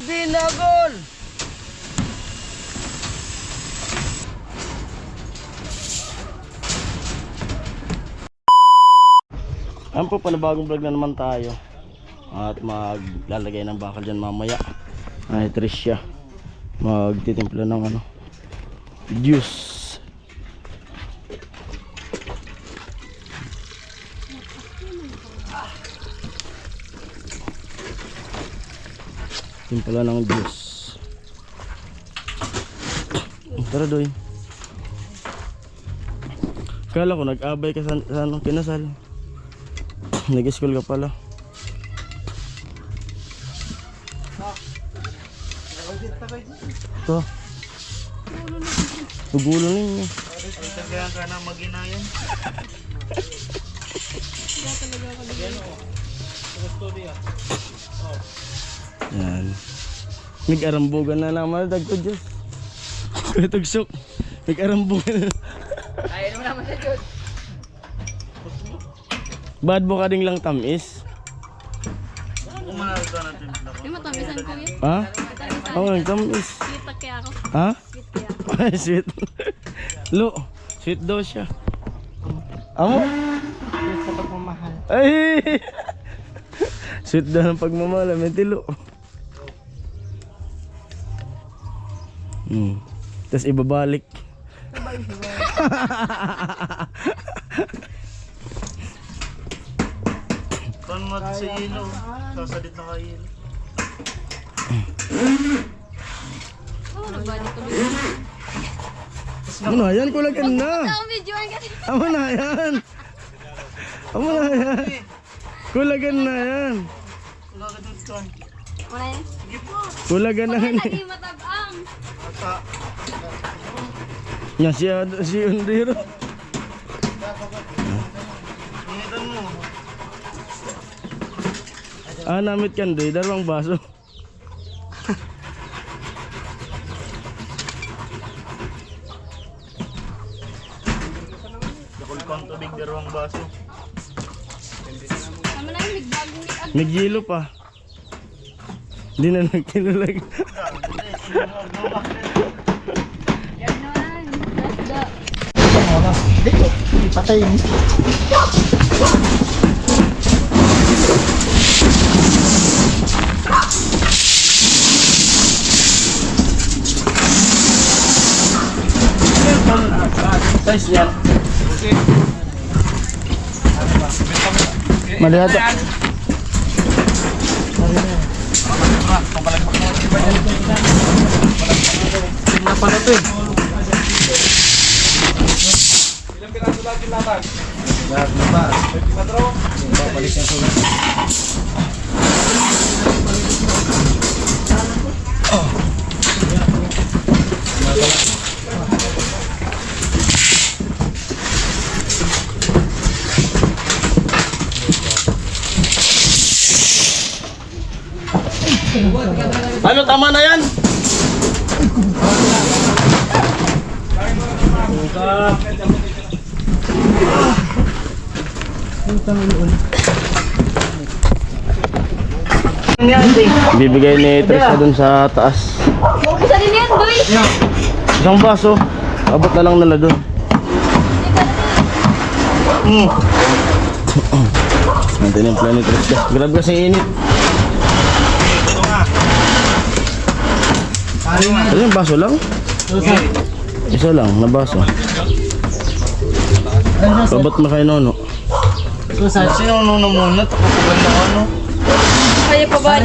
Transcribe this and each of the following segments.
Binagol! Ayan po, panibagong vlog na naman tayo. At maglalagay ng bakal dyan mamaya. Ay, Tricia. Magtitimpla ng ano, juice. Timpla ng juice. Tara doy. Kala ko nag-abay ka sa anong kinasal. Nag-school ka pala. Ito. Tugulo ninyo. Tagayan ka na mag-inayan. Yan. Nag-arambugan na naman. Dagko Diyos. Tugsok. Nag-arambugan na. Ayaw naman naman siya, Diyos. Bad mo ka ding lang tamis. Umanalo ka natin. Yung matamisan ko yun. Ha? Matamisan. Oo, tamis. Sweet na kaya ako. Ha? Sweet kaya ako. Sweet. Lo, sweet daw siya. Amo? Sweet sa pagmamahal. Ay! Sweet daw ng pagmamahal. Mentilo. Tapos ibabalik. Panmat sa ilo. Sasadit na kayo. Oo, nagbalik ko. Ano na yan? Kulagan na. Ako videoan kasi. Amo na yan. Amo na yan. Kulagan na yan. Wala ka doon kan. Wala yan. Sige po. Kulagan na Wala yan. lagi matabang. Ata. Yan si Undiro. Initan mo. Ah, namit kan doy. Dalawang baso. Dakol pang tubig, dalawang baso. Tama na yung nagbagong make-up. Naghilo pa. Hindi na nagkinulag. Yan naman. That's the... Dito. Ipatay mo. Size yan. Malihat. Pala to eh. Ilang piraso lahat yung latag? Lahat na ba? 24? Papalis yung sulat. Ano, tama na yan? Bibigay ni Trisha dun sa taas. Isa din yan, boy. Isang baso. Abot na lang nila dun. Nandiyan yung plan ni Trisha. Grabe kasi init. Ano yung baso lang? Isa lang, na baso. Abot mo kay Nono. Sino na muna? Takukugan na ano? Kaya pa ba?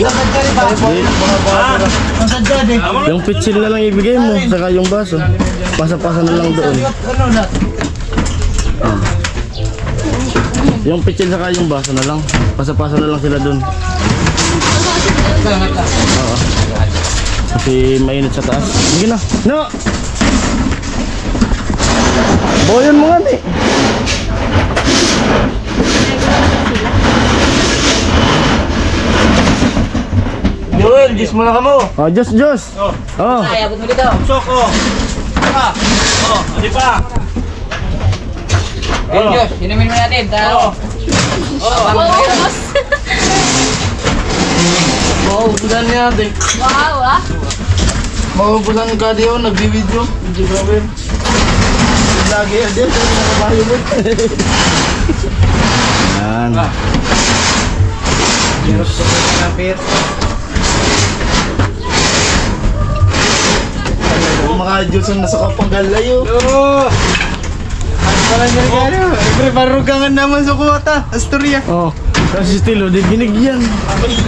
Yung pitsil na lang ibigay mo, saka yung baso. Pasa-pasa na lang doon. Yan. Yung pitsil saka yung baso na lang. Pasa-pasa na lang sila doon. Oo. Kasi mainit sa taas. Sige na. No! Boyon mo nga eh. Joel, jis mo na ka mo. Oh, Diyos. Oh. Ay, abot mo dito. Soko. Di pa. Ayun, Diyos. Inumin mo natin. Oh. Oo, boss. Oh, gani. ni ate. Wow, ah. Magugulan ka diyo, nagbi-video. Video grabe. Lagi yan din, pero nakabayo mo. Yan. Hirap sa mga napit. Mga Diyos ang nasa Kapanggalayo. Oo! Ano pala niya regalo? Siyempre, parugangan naman sa kuwata. Astoria. Oh, kasi stilo, di binigyan.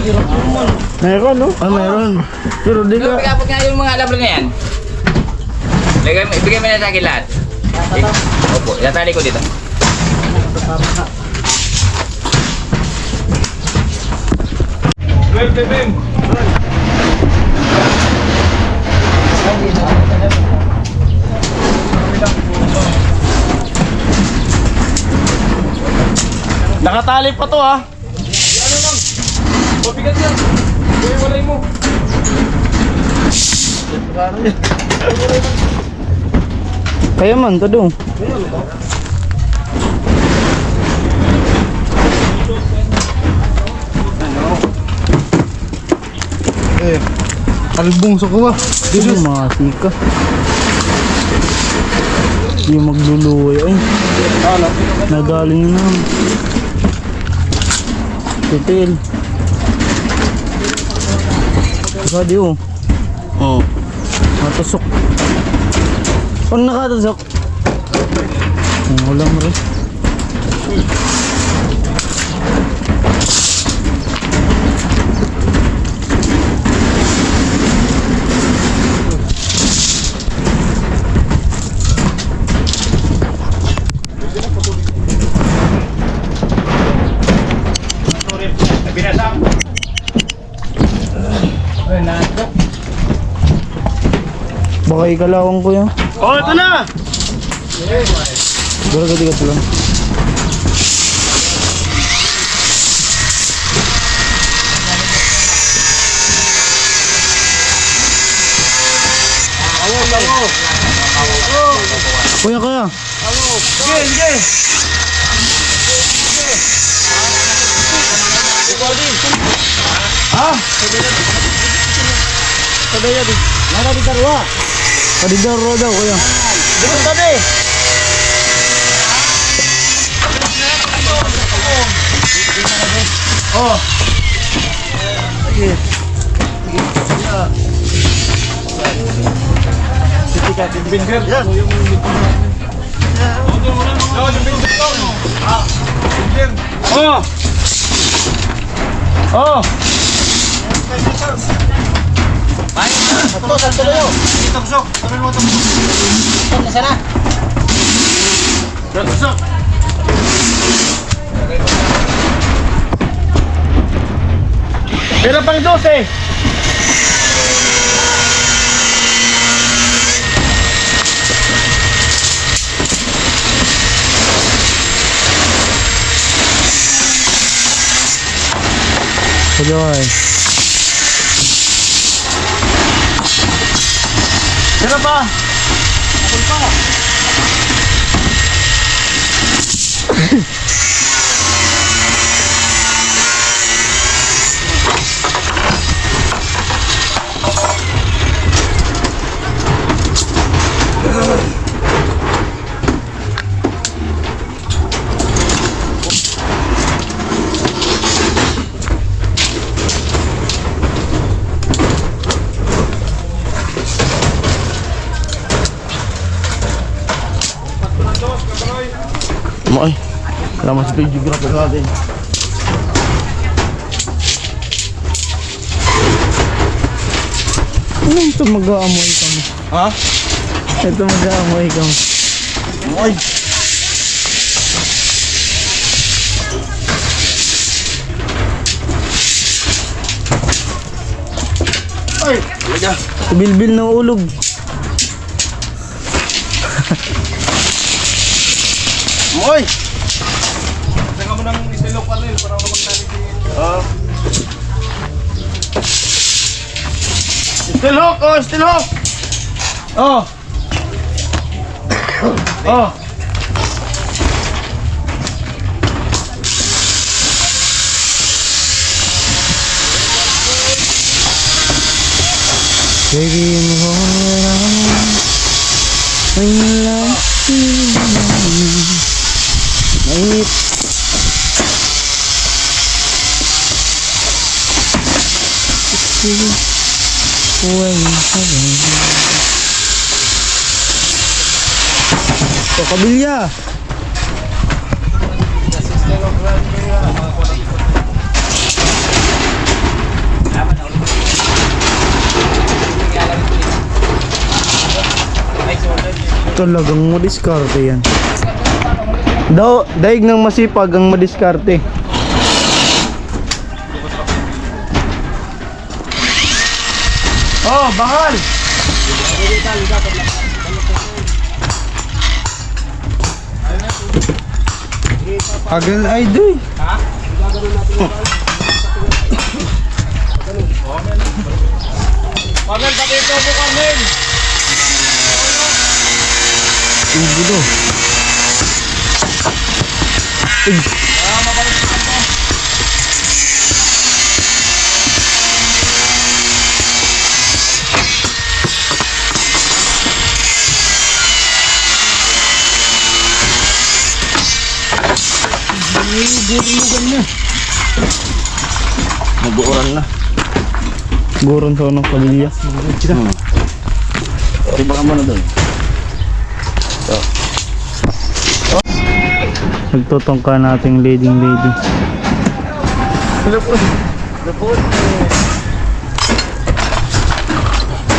Hirap naman. Meron, no? Ah, meron. Pero di Ano, ka... pagkapag nga yung mga labro na yan. Ibigay mo na sa akin lahat. Opo, itatali ko dito. Swerte, Ben. Nakatali pa to, ah. Mabigat yan. Kaya walay mo. Kaya man, to do. Eh, albong sa kuwa. Dito, mga sika. Yung magluluwi, ay. Nagaling na. Titil. Saka di, oh. Oh. Natusok. Ano nakatusok? Wala mo rin. Baka ikalawang ko yan. Oh, ito na! Garagat lang. Kuya, kuya. Sige, sige! Ha? Kadaya di. Mana di karwa? Kadidaro daw, kuya. Dito tabi! Oh! Sige. Sige ka, binder. Yan. Yung binder ko. Binder. Oh! Oh! Ito, salto na yun. Ito, kusok. Sabi mo ito. Ito, nasa na? Ito, kusok. Pero pang 12. Pagaway. Sino pa? Ako pa. Ay, salamat sa videographer natin. Ano ito mag-aamoy kami? Ha? Ito mag-aamoy kami. Ay! Ay! Talaga! Bilbil na ulog. Moy! Teka mo ng isilok pa rin para magtanig. Still hook! Oh, still hook! Oh! Oh! Baby, you know when you like Mainit. Ito, kabilya. Talagang madiskarte yan. Daig ng masipag ang madiskarte. Oh, bakal! Agal ay doy. Carmen, pati ito po, Carmen! Ubo do. Mag-uuran na. Goron sa unang kabilya. Diba ka muna doon? Nagtutungka nating leading lady.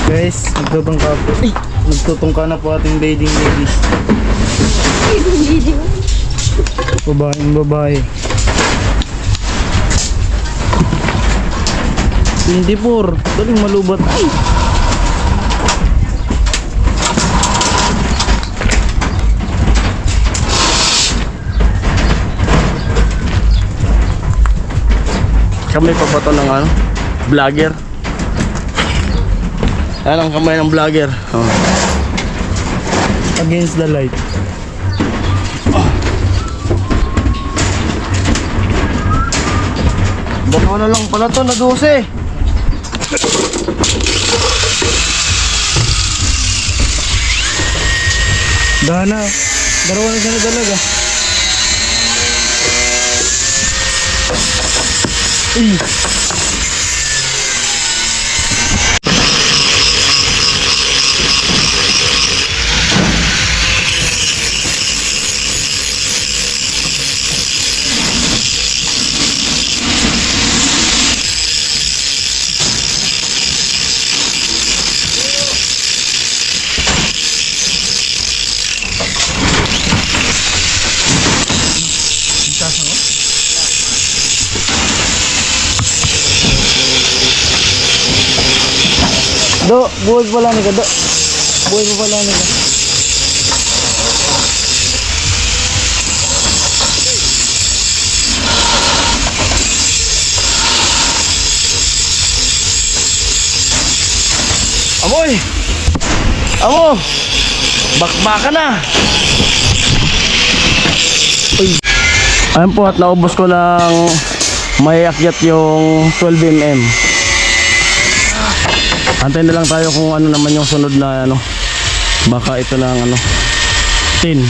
Guys, nagtutungka na po ating leading lady. Babaeng babae. 24. Daling malubat. Ay! Kamay pa ba ito ng ano? Vlogger? Yan ang kamay ng vlogger. Oh. Against the light. Dalawa na lang pala to na 12. Dana. Dalawa na siya na talaga. Ay! Do, buhay pala ni ka, do. Buhay pa pala ni ka. Amoy! Amo! Bakbaka na! Uy. Ayun po at naubos ko lang may akyat yung 12mm. Antayin na lang tayo kung ano naman yung sunod na ano. Baka ito na ang ano 10.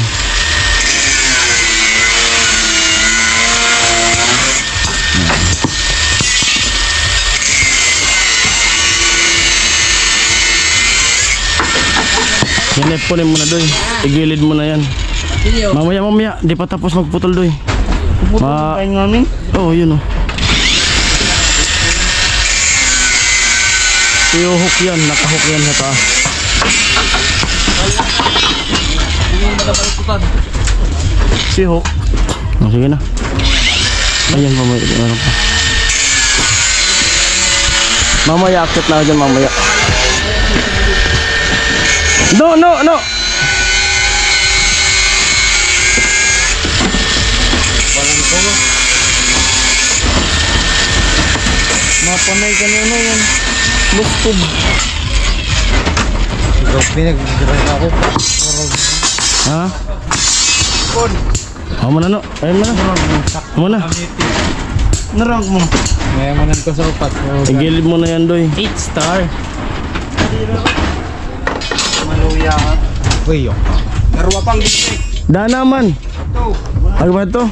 Kunin mo na doy. Igilid mo na yan. Mamaya, di pa tapos magputol doy. Puputol na kayo namin. Oo, yun o. Hook yan, nakahook yan sa taas. Si hook. Oh, sige na. Ayan, mamaya. Ano pa? Mamaya, akit na ako dyan mamaya. No! Mapanay ka na yan. Lustog. Pinag-drive ako. Ha? Ako muna no. Ayun muna. Ako muna. Narank mo. Mayamanan ko sa upat. Igilid mo na yan doy. 8 star. Maluya ka. Uy, yung. Narwa pang dito eh. Daan naman. Ito. Ano ba ito?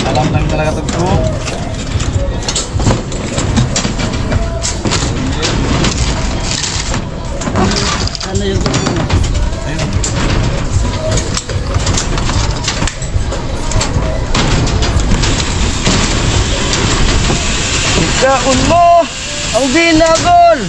Alam lang talaga ito bro. Ano yung Ikaon mo ang binagol!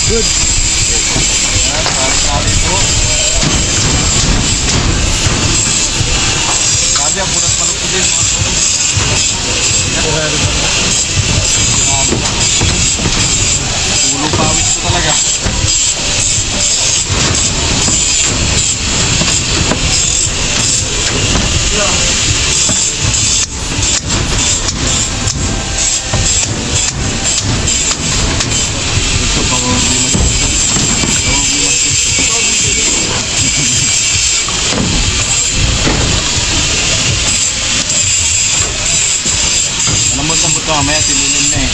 Good. Yan, sali po. Grabe, ang bulat palok ko din. Tulong pawis ko talaga. Lambot-lambot ka, mamaya tinilim na eh.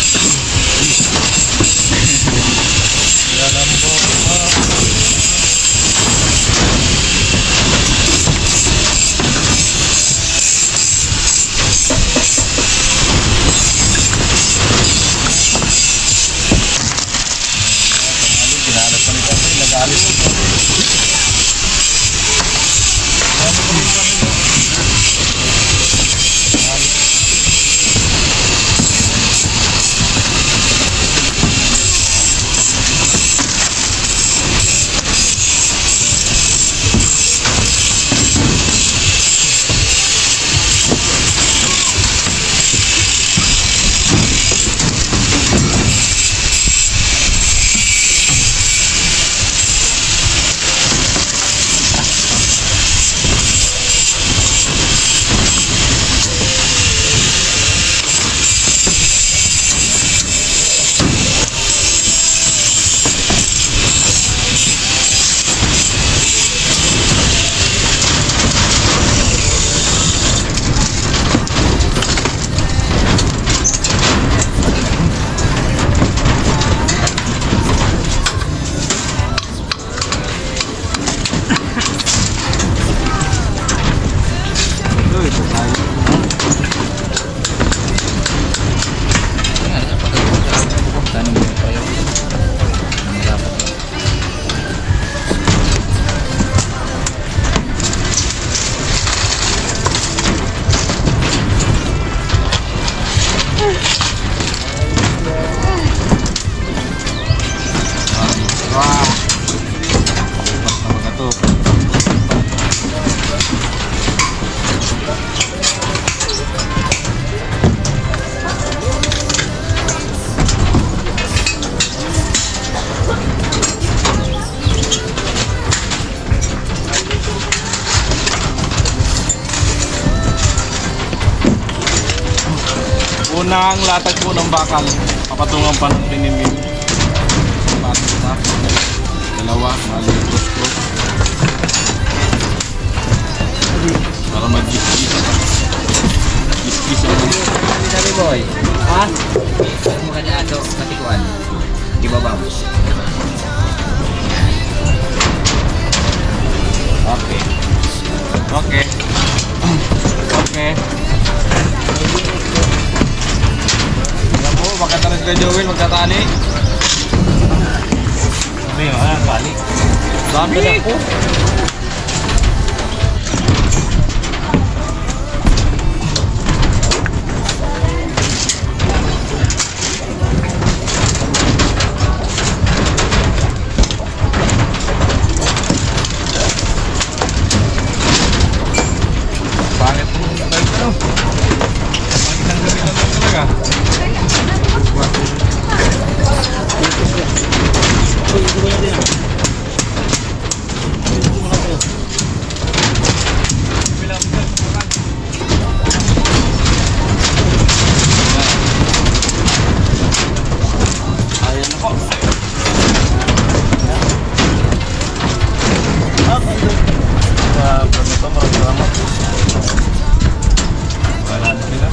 Unang latag po ng bakal. Papatungan pa ng pinimim. Pato na. Dalawa, malitos ko. Para mag-gis-gis. Gis-gis ang Sabi boy. Ha? Mo kanya ato katikuan. Ibaba mo. Okay. Okay. Okay. Yan po, magkata na sila Joel, magkatali. Sabi mo, tali. Sabi na po. Pangit mo yung tayo ito. Pangit ang gabi lang talaga. Ayan na po. Vlog na to, maraming salamat. Wala na sila.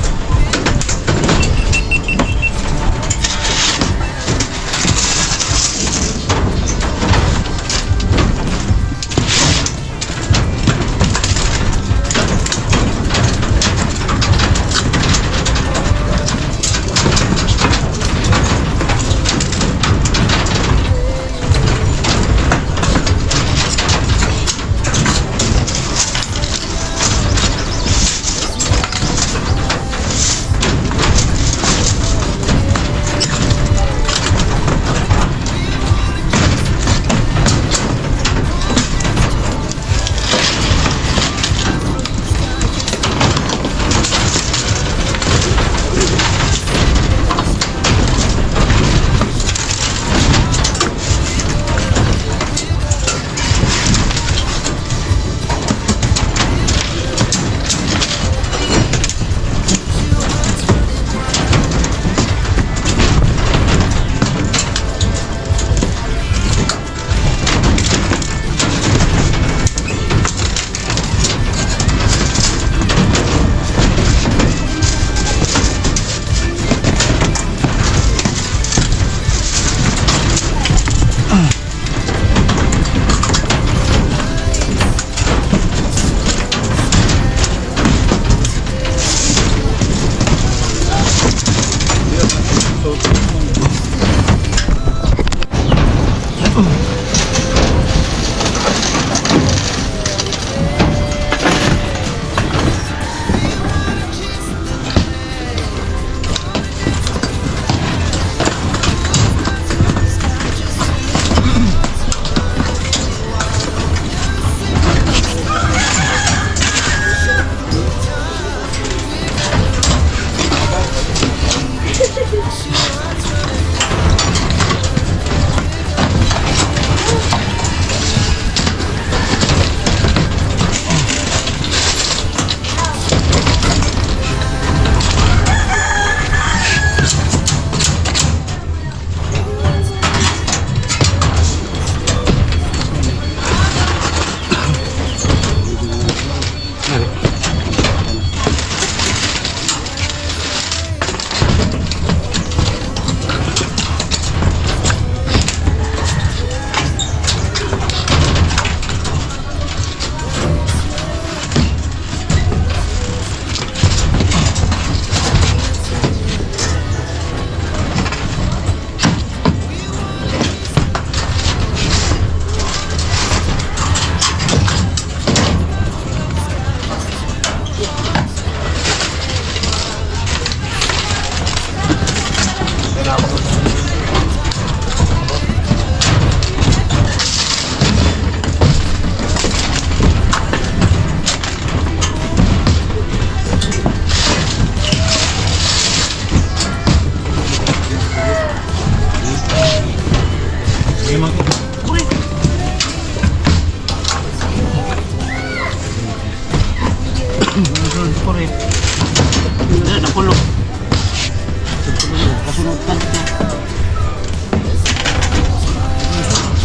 Nakulong.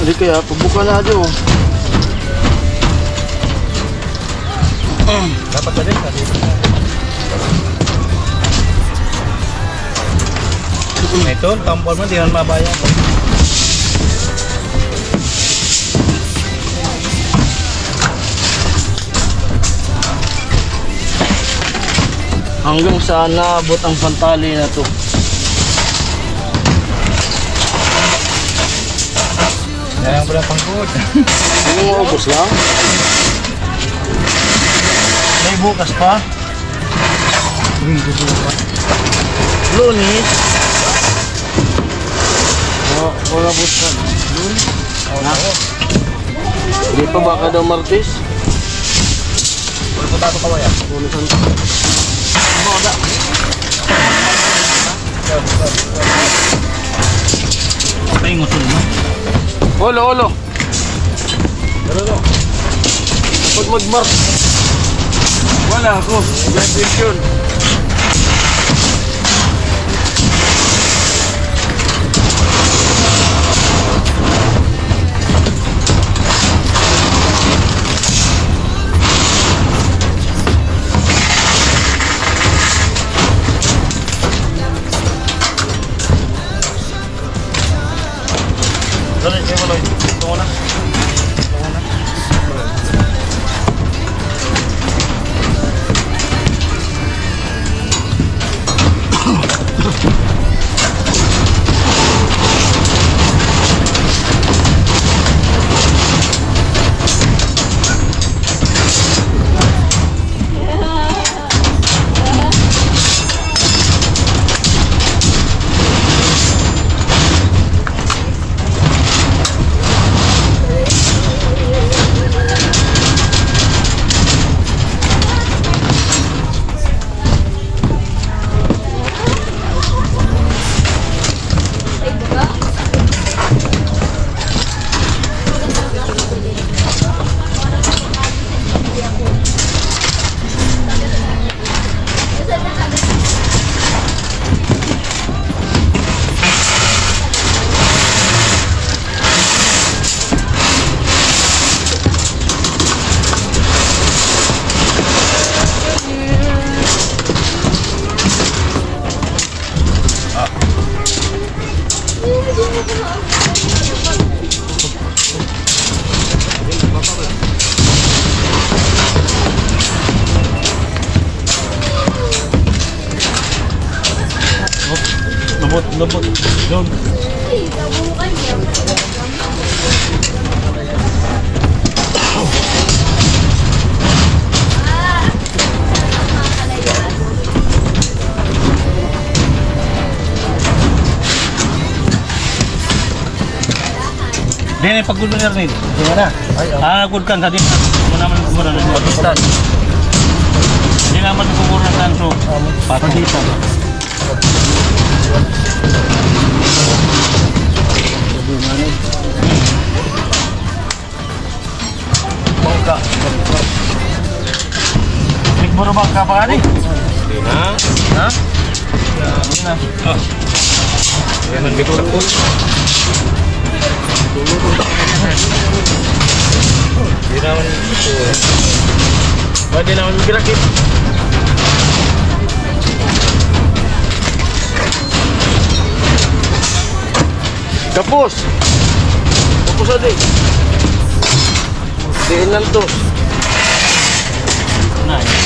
Hindi kaya, pabuka na dyan oh. Dapat na din kasi. Ito, tampol mo, di naman mabayan. Hanggang sa naabot ang pantali na to. Yan pala pangkod. Hindi mo maubos lang? May bukas pa. Lunis. Oh, wala bukas. Lunis. Hindi pa baka daw Martes. Puro ko tato kawaya. Lunis ang moda. Pahingo sulod mo. Olo. Ano? Pag mag-mark. Wala ako. Graduation. Dali, kayo mo, Lloyd. Ito mo na. Lubot. Doon. Dene paggulo na rin. Gimana? Good kan tadi. Mo naman kumura na Pakistan. Hindi naman kumura ng tanso. Pakistan. Bongka. Nagburo ba ka pa ni? Hindi na. Ha? Hindi na. Oh. Yan ang bigla ko. Hindi naman ito. Pwede naman magrakit. Kapos. Kapos adik. Diin lang to. Nice.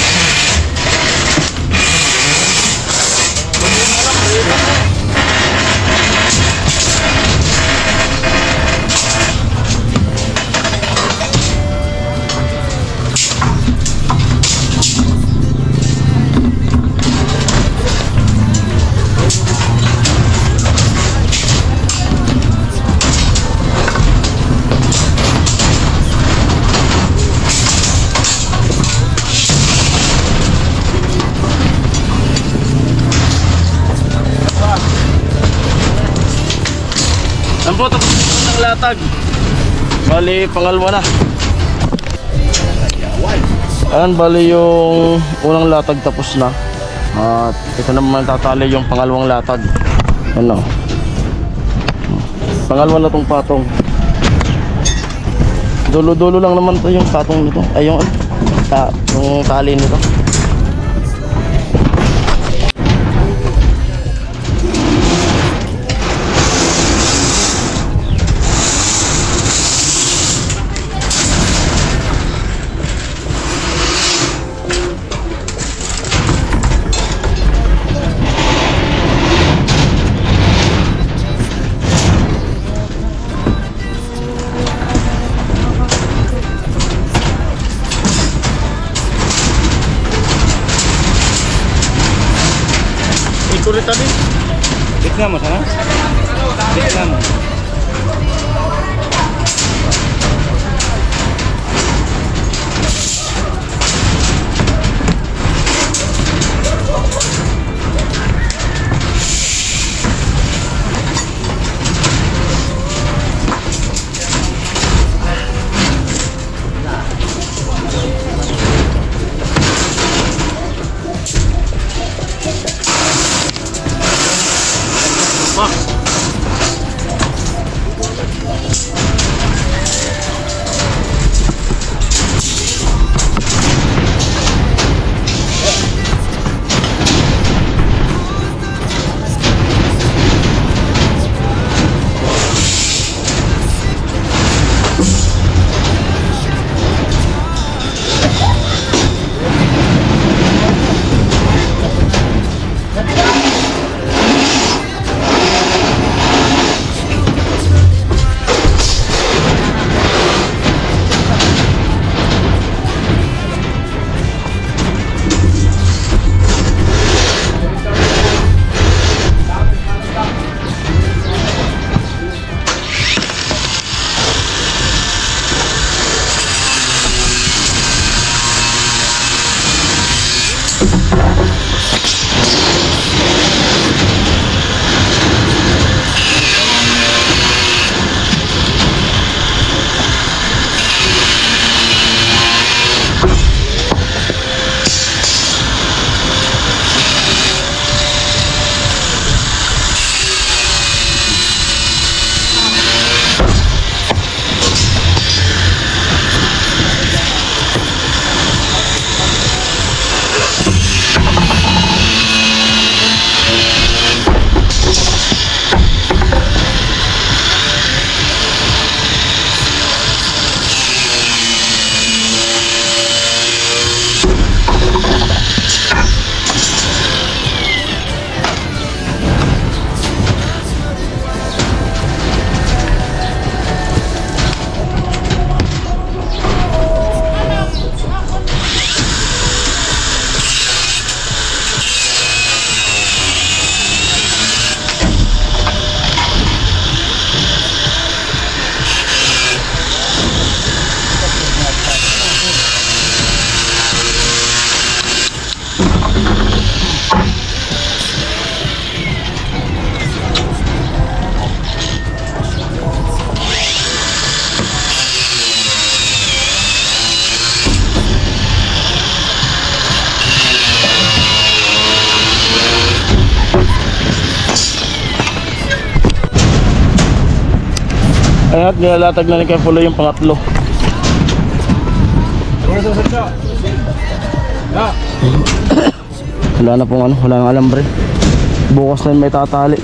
Ang po, tapos ng latag. Bali, pangalawa na. Ayan, bali yung unang latag tapos na. At ito naman tatali yung pangalawang latag. Ano? Pangalawa na tong patong. Dulo-dulo lang naman to yung patong nito. Ay yung tali nito. Ikulit tadi. Gitna mo sana? Gitna mo. Ayan, nilalatag na ni Kuya Pulo yung pangatlo. Wala na pong ano, wala nang alambre. Bukas na may tatali.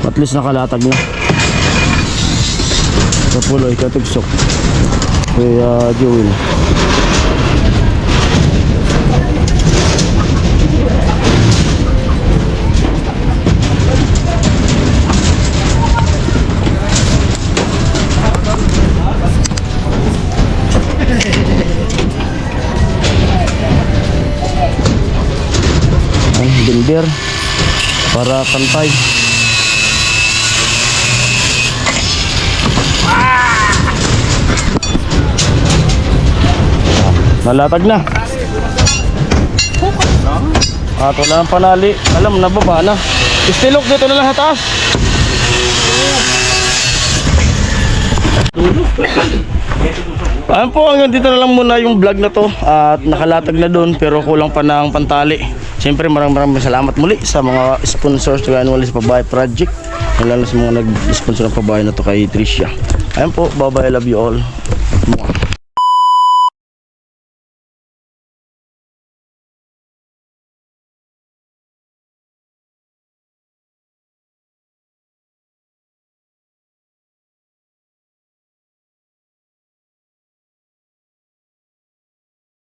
At least nakalatag na. Kuya Pulo, ikatugsok. Kuya Joel. Binder para pantay. Nalatag na. At wala nang panali. Alam na baba na. Istilok dito na lang sa taas. Ayan po, hanggang dito na lang muna yung vlog na to. At nakalatag na doon pero kulang pa ng pantali. Siyempre maraming salamat muli sa mga sponsors ng Annual sa Pabahay Project, lalo sa mga nag-sponsor ng pabahay na to kay Tricia. Ayun po, bye bye, love you all. Mwah.